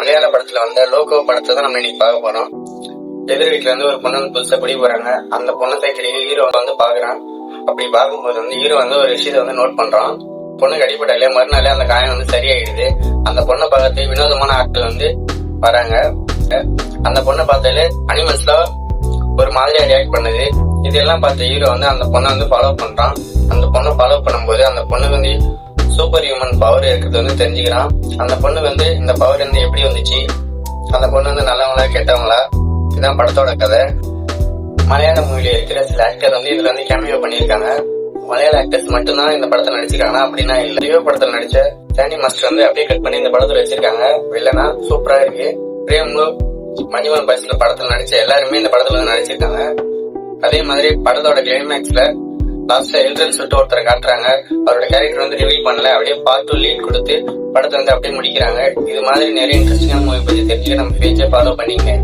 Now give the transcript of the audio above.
மலையாள படத்துல வந்த லோகோ படத்தை தான் நம்ம இன்னைக்கு பார்க்க போறோம். எதிர் வீட்டுல இருந்து ஒரு பொண்ணு வந்து புதுசா குடி போறாங்க. அந்த பொண்ணை சைக்கிள் ஹீரோ வந்து பாக்குறான். அப்படி பார்க்கும்போது வந்து ஹீரோ வந்து ஒரு விஷயத்த வந்து நோட் பண்றான். பொண்ணுக்கு அடிப்பட்டாலே மறுநாளே அந்த காயம் வந்து சரியாயிடுது. அந்த பொண்ணை பார்த்து வினோதமான ஆட்கள் வந்து வராங்க. அந்த பொண்ணை பார்த்தாலே அனிமல்ஸ்ல ஒரு மாதிரியா ரியாக்ட் பண்ணுது. இதெல்லாம் பார்த்த ஹீரோ வந்து அந்த பொண்ணை வந்து ஃபாலோ பண்றான். அந்த பொண்ணை ஃபாலோ பண்ணும்போது அந்த பொண்ணுக்கு வந்து சூப்பர் ஹியூமன் பவர் இருக்கிறது வந்து தெரிஞ்சுக்கிறான். அந்த பொண்ணுக்கு வந்து இந்த பவர் வந்து எப்படி வந்துச்சு, அந்த பொண்ணு வந்து நல்லவங்களா கெட்டவங்களா, இதுதான் படத்தோட கதை. மலையாள மூவில இருக்கிற சில ஆக்டர் வந்து இதுல வந்து கேமியோ பண்ணியிருக்காங்க. மலையாள ஆக்டர்ஸ் மட்டும்தான் இந்த படத்தை நடிச்சிருக்காங்க அப்படின்னா இல்ல. லியோ படத்துல நடிச்ச சாண்டி மாஸ்டர் வந்து அப்படியே கட் பண்ணி இந்த படத்துல வச்சிருக்காங்க. இல்லைன்னா சூப்பரா இருக்கு. பிரேம்லு மணிவன் பஸ்ல படத்துல நடிச்ச எல்லாருமே இந்த படத்துல வந்து நடிச்சிருக்காங்க. அதே மாதிரி படத்தோட கிளைமேக்ஸ்ல லாஸ்ட்ல எல்ட்ரன் சொல்லிட்டு ஒருத்தரை காட்டுறாங்க. அவரோட கேரக்டர் வந்து ரிவீல் பண்ணல, அப்படியே பார்ட் 2 லீட் கொடுத்து படத்தை வந்து அப்படியே முடிக்கிறாங்க. இது மாதிரி நிறைய இன்ட்ரெஸ்டிங்கான மூவி பத்தி தெரிஞ்சுக்க நம்ம பேஜை ஃபாலோ பண்ணிக்க.